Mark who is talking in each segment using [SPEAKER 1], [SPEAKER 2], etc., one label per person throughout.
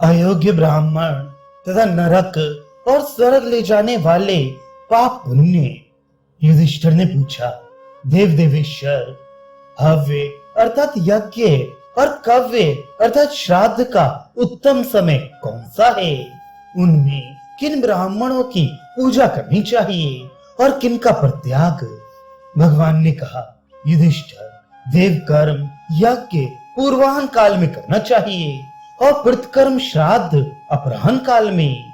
[SPEAKER 1] अयोग्य ब्राह्मण तथा नरक और स्वर्ग ले जाने वाले पाप पुण्य। युधिष्ठिर ने पूछा, देव देवेश्वर, हव्य अर्थात यज्ञ और कव्य अर्थात श्राद्ध का उत्तम समय कौन सा है? उनमें किन ब्राह्मणों की पूजा करनी चाहिए और किन का परित्याग? भगवान ने कहा, युधिष्ठिर, देव कर्म यज्ञ पूर्वाह्न काल में करना चाहिए और कृतकर्म श्राद्ध अपराह्न काल में।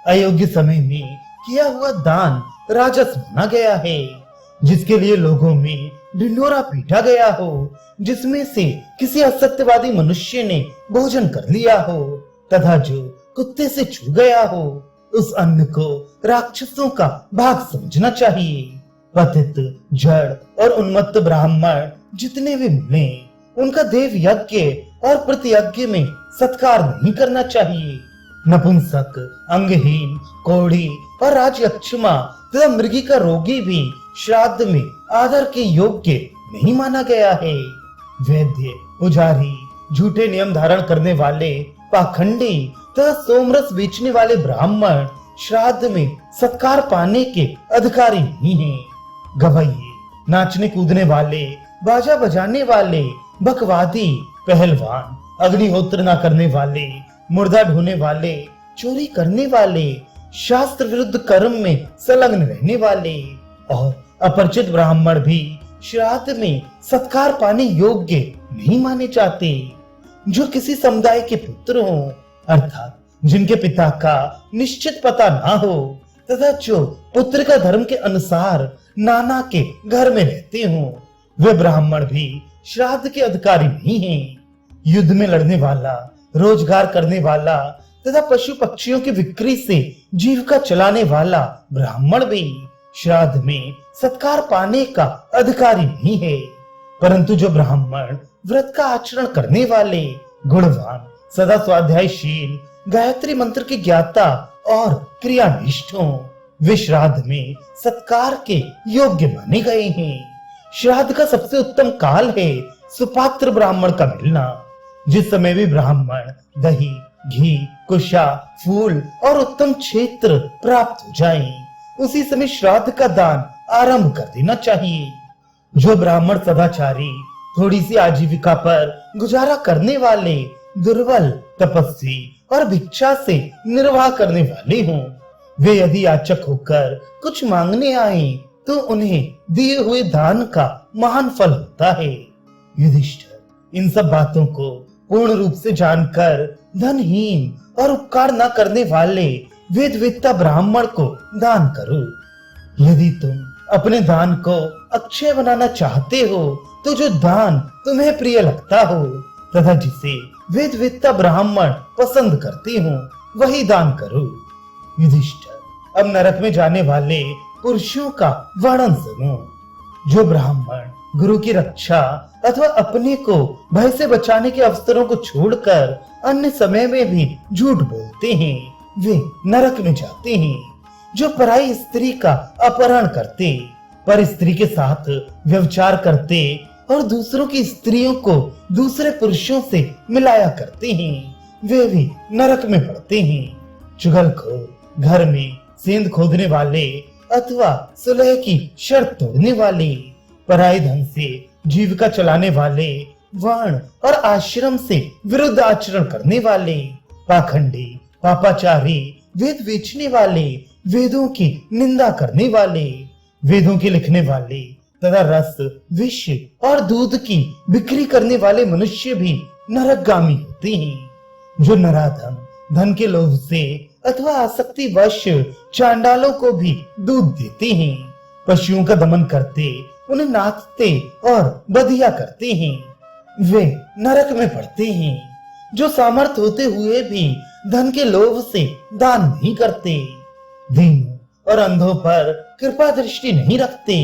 [SPEAKER 1] अयोग्य समय में किया हुआ दान राजस माना गया है, जिसके लिए लोगों में ढिंढोरा पीटा गया हो, जिसमें से किसी असत्यवादी मनुष्य ने भोजन कर लिया हो तथा जो कुत्ते से छू गया हो, उस अन्न को राक्षसों का भाग समझना चाहिए। पतित, जड़ और उन्मत्त ब्राह्मण जितने भी मिले, उनका देव यज्ञ और प्रतियज्ञ में सत्कार नहीं करना चाहिए। नपुंसक, अंगहीन, कोढ़ी और राजयक्षमा तथा मृगी का रोगी भी श्राद्ध में आदर के योग्य नहीं माना गया है। वैद्य, पुजारी, झूठे नियम धारण करने वाले, पाखंडी तथा सोमरस बेचने वाले ब्राह्मण श्राद्ध में सत्कार पाने के अधिकारी नहीं हैं। गवैये, नाचने कूदने वाले, बाजा बजाने वाले, बकवादी, पहलवान, अग्निहोत्र न करने वाले, मुर्दा ढोने वाले, चोरी करने वाले, शास्त्र विरुद्ध कर्म में संलग्न रहने वाले और अपरिचित ब्राह्मण भी श्राद्ध में सत्कार पाने योग्य नहीं माने जाते। जो किसी समुदाय के पुत्र हों, अर्थात जिनके पिता का निश्चित पता ना हो तथा जो पुत्र का धर्म के अनुसार नाना के घर में रहते हों, वे ब्राह्मण भी श्राद्ध के अधिकारी नहीं हैं। युद्ध में लड़ने वाला, रोजगार करने वाला तथा पशु पक्षियों की बिक्री से जीविका चलाने वाला ब्राह्मण भी श्राद्ध में सत्कार पाने का अधिकारी नहीं है। परंतु जो ब्राह्मण व्रत का आचरण करने वाले, गुणवान, सदा स्वाध्यायशील, गायत्री मंत्र के ज्ञाता और क्रियानिष्ठ हों, वे श्राद्ध में सत्कार के योग्य माने गए हैं। श्राद्ध का सबसे उत्तम काल है सुपात्र ब्राह्मण का मिलना। जिस समय भी ब्राह्मण दही, घी, कुशा, फूल और उत्तम क्षेत्र प्राप्त हो जाए, उसी समय श्राद्ध का दान आरंभ कर देना चाहिए। जो ब्राह्मण सदाचारी, थोड़ी सी आजीविका पर गुजारा करने वाले, दुर्बल, तपस्वी और भिक्षा से निर्वाह करने वाले हों, वे यदि याचक होकर कुछ मांगने आए तो उन्हें दिए हुए दान का महान फल होता है। युधिष्ठिर, इन सब बातों को पूर्ण रूप से जानकर धनहीन और उपकार न करने वाले वेदवेत्ता ब्राह्मण को दान करो। यदि तुम अपने दान को अक्षय बनाना चाहते हो तो जो दान तुम्हें प्रिय लगता हो तथा जिसे वेदवेत्ता ब्राह्मण पसंद करते हो, वही दान करो। युधिष्ठिर, अब नरक में जाने वाले पुरुषों का वर्णन सुनो। जो ब्राह्मण गुरु की रक्षा अथवा अपने को भय से बचाने के अवसरों को छोड़कर अन्य समय में भी झूठ बोलते हैं, वे नरक में जाते हैं। जो पराई स्त्री का अपहरण करते, पर स्त्री के साथ व्यभिचार करते और दूसरों की स्त्रियों को दूसरे पुरुषों से मिलाया करते हैं, वे भी नरक में पड़ते हैं। चुगलखोर, घर में सेंध खोदने वाले अथवा सुलह की शर्त तोड़ने वाले, पराई धन से जीविका चलाने वाले, वर्ण और आश्रम से विरुद्ध आचरण करने वाले, पाखंडी, पापाचारी, वेद बेचने वाले, वेदों की निंदा करने वाले, वेदों के लिखने वाले तथा रस, विष और दूध की बिक्री करने वाले मनुष्य भी नरकगामी होते हैं। जो नराधम धन के लोभ से अथवा आसक्ति वश चांडालों को भी दूध देते हैं, पशुओं का दमन करते, उन्हें नाचते और बधिया करते हैं, वे नरक में पड़ते हैं। जो सामर्थ्य होते हुए भी धन के लोभ से दान नहीं करते, दीनों और अंधों पर कृपा दृष्टि नहीं रखते,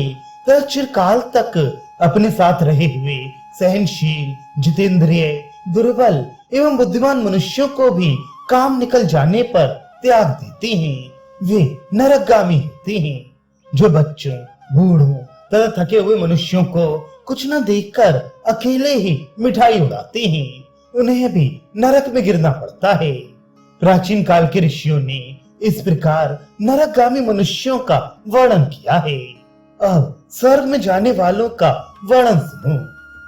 [SPEAKER 1] तो चिरकाल तक अपने साथ रहे हुए सहनशील, जितेंद्रिय, दुर्बल एवं बुद्धिमान मनुष्यों को भी काम निकल जाने पर त्याग देते हैं, वे नरकगामी होते हैं। जो बच्चों, बूढ़ों तथा थके हुए मनुष्यों को कुछ न देखकर अकेले ही मिठाई उड़ाते हैं, उन्हें भी नरक में गिरना पड़ता है। प्राचीन काल के ऋषियों ने इस प्रकार नरकगामी मनुष्यों का वर्णन किया है। अब स्वर्ग में जाने वालों का वर्णन सुनो,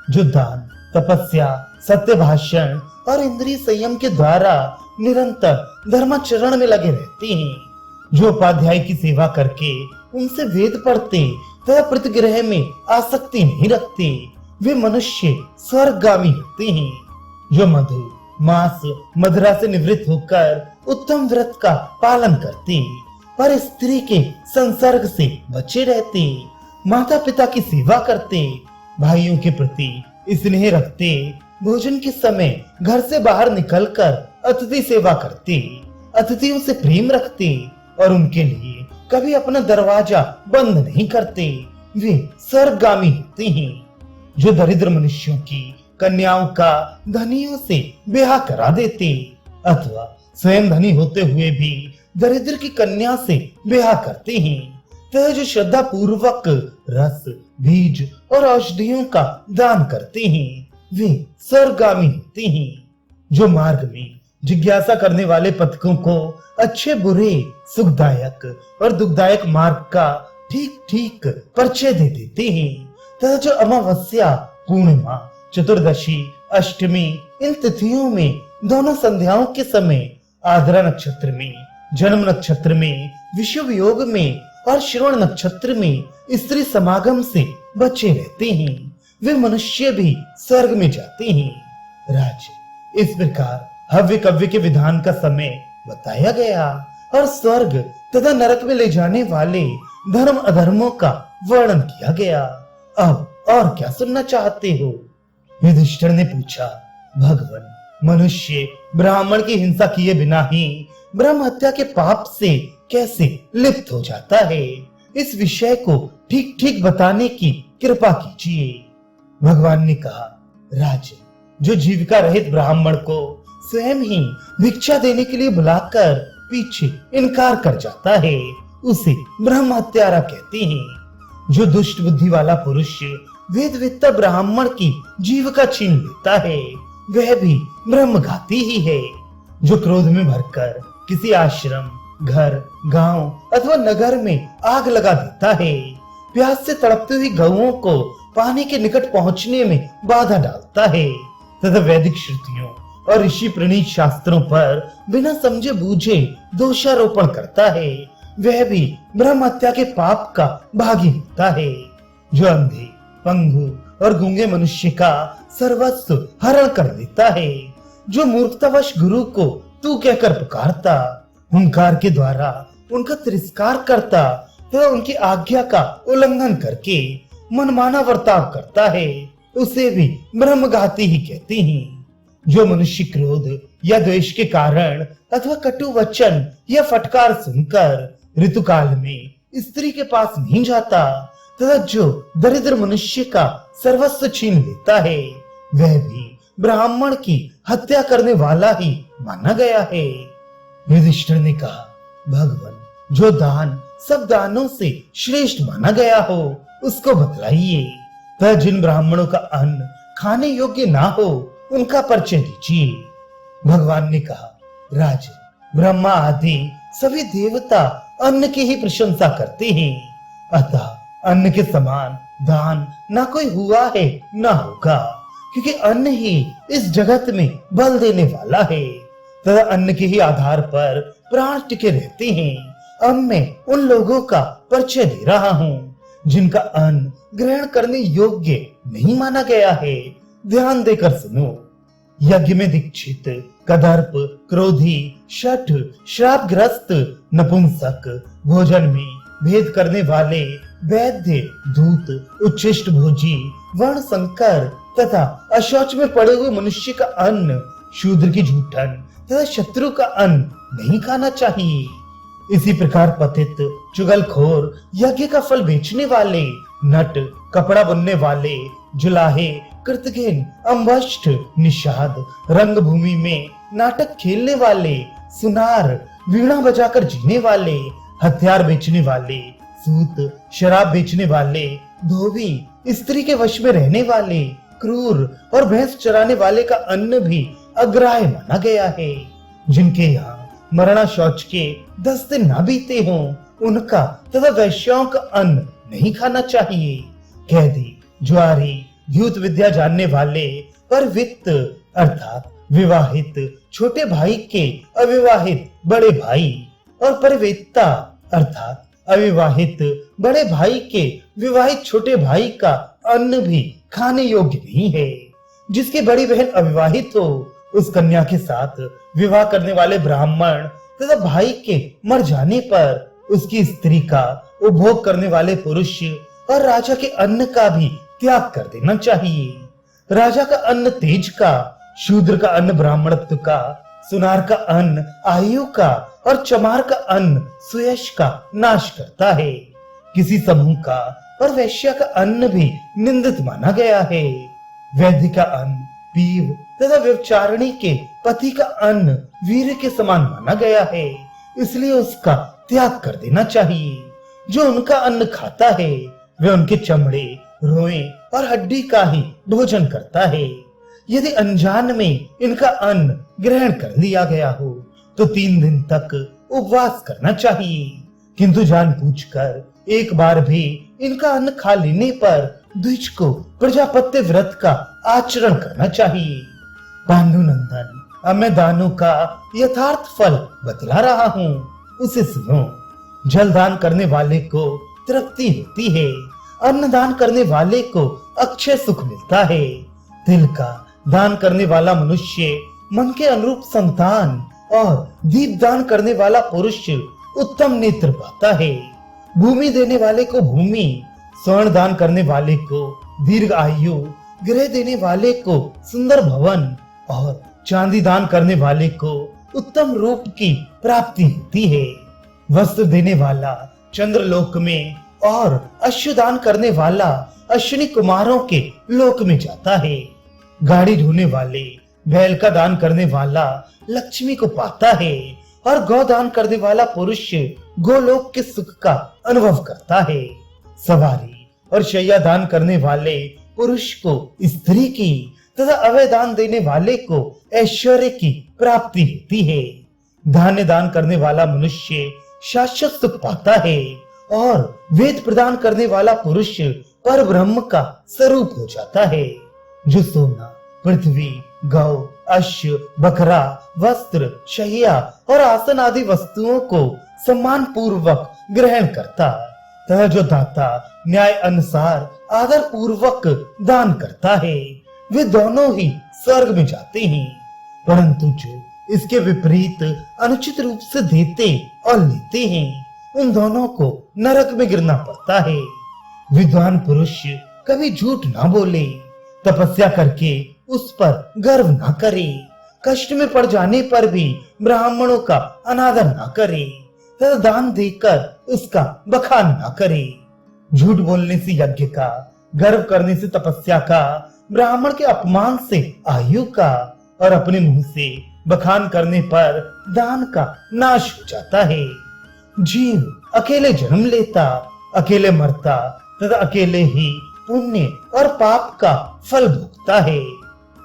[SPEAKER 1] जो दान, तपस्या, सत्य भाषण और इंद्रिय संयम के द्वारा निरंतर धर्माचरण में लगे रहते हैं, जो उपाध्याय की सेवा करके उनसे वेद पढ़ते तथा प्रतिग्रह में आसक्ति नहीं रखते, वे मनुष्य स्वर्गगामी होते हैं। जो मधु, मांस, मदिरा से निवृत्त होकर उत्तम व्रत का पालन करते, पर स्त्री के संसर्ग से बचे रहते, माता पिता की सेवा करते, भाइयों के प्रति स्नेह रखते, भोजन के समय घर से बाहर निकलकर अतिथि सेवा करते, अतिथियों से प्रेम रखते और उनके लिए कभी अपना दरवाजा बंद नहीं करते, वे स्वर्गगामी होते हैं। जो दरिद्र मनुष्यों की कन्याओं का धनियों से ब्याह करा देते अथवा स्वयं धनी होते हुए भी दरिद्र की कन्या से ब्याह करते हैं, तो जो श्रद्धा पूर्वक रस, बीज और औषधियों का दान करते हैं, वे स्वर्गगामी होते हैं। जो मार्ग में जिज्ञासा करने वाले पथिकों को अच्छे बुरे, सुखदायक और दुखदायक मार्ग का ठीक ठीक परिचय दे देते हैं, तथा जो अमावस्या, पूर्णिमा, चतुर्दशी, अष्टमी इन तिथियों में दोनों संध्याओं के समय, आद्रा नक्षत्र में, जन्म नक्षत्र में, विषुव योग में और श्रवण नक्षत्र में स्त्री समागम से बचे रहते हैं, वे मनुष्य भी स्वर्ग में जाते हैं। राज, इस प्रकार हव्य कव्य के विधान का समय बताया गया और स्वर्ग तथा नरक में ले जाने वाले धर्म अधर्मों का वर्णन किया गया। अब और क्या सुनना चाहते हो? युधिष्ठिर ने पूछा। भगवान, मनुष्य ब्राह्मण की हिंसा किए बिना ही ब्रह्म हत्या के पाप से कैसे लिप्त हो जाता है, इस विषय को ठीक ठीक बताने की कृपा कीजिए। भगवान ने कहा, राजन, जो जीविका रहित ब्राह्मण को स्वयं ही भिक्षा देने के लिए बुलाकर पीछे इनकार कर जाता है, उसे ब्रह्म हत्यारा कहते हैं। जो दुष्ट बुद्धि वाला पुरुष वेदवेत्ता ब्राह्मण की जीविका छीन लेता है, वह भी ब्रह्मघाती ही है। जो क्रोध में भरकर किसी आश्रम, घर, गांव अथवा नगर में आग लगा देता है, प्यास से तड़पती हुई गौओं को पानी के निकट पहुंचने में बाधा डालता है, तथा वैदिक श्रुतियों और ऋषि प्रणीत शास्त्रों पर बिना समझे बूझे दोषारोपण करता है, वह भी ब्रह्म हत्या के पाप का भागी होता है। जो अंधे, पंगु और गूंगे मनुष्य का सर्वस्व हरण कर लेता है, जो मूर्खतावश गुरु को तू कहकर पुकारता, हुंकार के द्वारा उनका तिरस्कार करता तथा उनकी आज्ञा का उल्लंघन करके मनमाना बर्ताव करता है, उसे भी ब्रह्मघाती ही कहते हैं। जो मनुष्य क्रोध या द्वेष के कारण अथवा कटु वचन या फटकार सुनकर ऋतुकाल में स्त्री के पास नहीं जाता, तथा जो दरिद्र मनुष्य का सर्वस्व छीन लेता है, वह भी ब्राह्मण की हत्या करने वाला ही माना गया है। युधिष्ठिर ने कहा, भगवान, जो दान सब दानों से श्रेष्ठ माना गया हो, उसको बतलाइए। तथा जिन ब्राह्मणों का अन्न खाने योग्य ना हो, उनका परिचय दीजिए। भगवान ने कहा, राजन, ब्रह्मा आदि सभी देवता अन्न की ही प्रशंसा करते हैं, अतः अन्न के समान दान ना कोई हुआ है ना होगा, क्योंकि अन्न ही इस जगत में बल देने वाला है, तथा अन्न के ही आधार पर प्राण टिके रहते हैं। अब मैं उन लोगों का परिचय दे रहा हूँ जिनका अन्न ग्रहण करने योग्य नहीं माना गया है। ध्यान देकर सुनो। यज्ञ में दीक्षित, कदर्प, क्रोधी, शठ, श्रापग्रस्त, नपुंसक, भोजन में भेद करने वाले, वैद्य, दूत, उच्छिष्ट भोजी, वर्ण संकर तथा अशौच में पड़े हुए मनुष्य का अन्न, शूद्र की जूठन तथा शत्रु का अन्न नहीं खाना चाहिए। इसी प्रकार पतित, चुगलखोर, यज्ञ का फल बेचने वाले, नट, कपड़ा बुनने वाले, जुलाहे, कृतघ्न, अम्बष्ठ, निषाद, रंगभूमि में नाटक खेलने वाले, सुनार, वीणा बजाकर जीने वाले, हथियार बेचने वाले, सूत, शराब बेचने वाले, धोबी, स्त्री के वश में रहने वाले, क्रूर और भैंस चराने वाले का अन्न भी अग्राह्य माना गया है। जिनके यहाँ मरना शौच के 10 दिन ना बीते हों, उनका तथा वैश्याओं का अन्न नहीं खाना चाहिए। कैदी, ज्वारी, द्यूत विद्या जानने वाले पर वित्त अर्थात विवाहित छोटे भाई के अविवाहित बड़े भाई और परवेत्ता अर्थात अविवाहित बड़े भाई के विवाहित छोटे भाई का अन्न भी खाने योग्य नहीं है। जिसकी बड़ी बहन अविवाहित हो, उस कन्या के साथ विवाह करने वाले ब्राह्मण तथा भाई के मर जाने पर उसकी स्त्री का उपभोग करने वाले पुरुष और राजा के अन्न का भी त्याग कर देना चाहिए। राजा का अन्न तेज का, शूद्र का अन्न ब्राह्मणत्व का, सुनार का अन्न आयु का और चमार का अन्न सुयश का नाश करता है। किसी समूह का और वैश्य का अन्न भी निंदित माना गया है। वैद्य का अन्न पीव तथा व्यभिचारिणी के पति का अन्न वीर के समान माना गया है, इसलिए उसका त्याग कर देना चाहिए। जो उनका अन्न खाता है वह उनके चमड़े, रोए और हड्डी का ही भोजन करता है। यदि अनजान में इनका अन्न ग्रहण कर लिया गया हो तो 3 दिन तक उपवास करना चाहिए, किंतु जानबूझकर एक बार भी इनका अन्न खा लेने पर द्विज को प्रजापत्य व्रत का आचरण करना चाहिए। पांडुनंदन, अब मैं दानों का यथार्थ फल बतला रहा हूँ, उसे सुनो। जल दान करने वाले को तृप्ति होती है, अन्न दान करने वाले को अक्षय सुख मिलता है। तिल का दान करने वाला मनुष्य मन के अनुरूप संतान और दीप दान करने वाला पुरुष उत्तम नेत्र पाता है। भूमि देने वाले को भूमि, स्वर्ण दान करने वाले को दीर्घ आयु, गृह देने वाले को सुंदर भवन और चांदी दान करने वाले को उत्तम रूप की प्राप्ति होती है। वस्त्र देने वाला चंद्रलोक में और अश्व दान करने वाला अश्विनी कुमारों के लोक में जाता है। गाड़ी ढोने वाले, बैल का दान करने वाला लक्ष्मी को पाता है और गौ दान करने वाला पुरुष गोलोक के सुख का अनुभव करता है। सवारी और शैया दान करने वाले पुरुष को स्त्री की तथा अवय दान देने वाले को ऐश्वर्य की प्राप्ति होती है। धान्य दान करने वाला मनुष्य शाश्वत सुख पाता है और वेद प्रदान करने वाला पुरुष पर ब्रह्म का स्वरूप हो जाता है। जो सोना, पृथ्वी, गौ, अश्व, बकरा, वस्त्र, शैया और आसन आदि वस्तुओं को सम्मान पूर्वक ग्रहण करता तथा जो दाता न्याय अनुसार आदर पूर्वक दान करता है, वे दोनों ही स्वर्ग में जाते हैं। परंतु जो इसके विपरीत अनुचित रूप से देते और लेते हैं, उन दोनों को नरक में गिरना पड़ता है। विद्वान पुरुष कभी झूठ ना बोले, तपस्या करके उस पर गर्व ना करे, कष्ट में पड़ जाने पर भी ब्राह्मणों का अनादर ना करे तथा दान देकर उसका बखान ना करे। झूठ बोलने से यज्ञ का, गर्व करने से तपस्या का, ब्राह्मण के अपमान से आयु का और अपने मुंह से बखान करने पर दान का नाश हो जाता है। जीव अकेले जन्म लेता, अकेले मरता तथा अकेले ही पुण्य और पाप का फल भोगता है।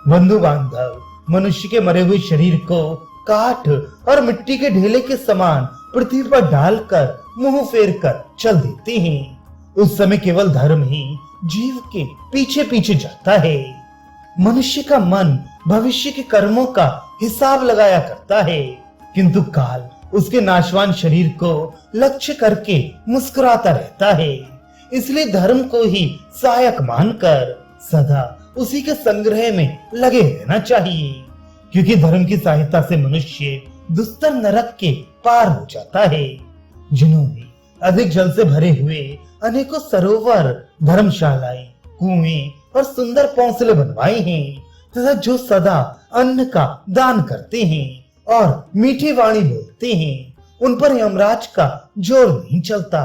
[SPEAKER 1] बंधु बांधव मनुष्य के मरे हुए शरीर को काठ और मिट्टी के ढेले के समान पृथ्वी पर डालकर मुंह फेर कर चल देते हैं। उस समय केवल धर्म ही जीव के पीछे पीछे जाता है। मनुष्य का मन भविष्य के कर्मों का हिसाब लगाया करता है, किंतु काल उसके नाशवान शरीर को लक्ष्य करके मुस्कुराता रहता है। इसलिए धर्म को ही सहायक मानकर सदा उसी के संग्रह में लगे रहना चाहिए, क्योंकि धर्म की सहायता से मनुष्य दुस्तर नरक के पार हो जाता है। जिन्होंने अधिक जल से भरे हुए अनेकों सरोवर, धर्मशालाएं, कुएं और सुंदर पौंसले बनवाए हैं तथा जो सदा अन्न का दान करते हैं और मीठी वाणी बोलते हैं, उन पर यमराज का जोर नहीं चलता।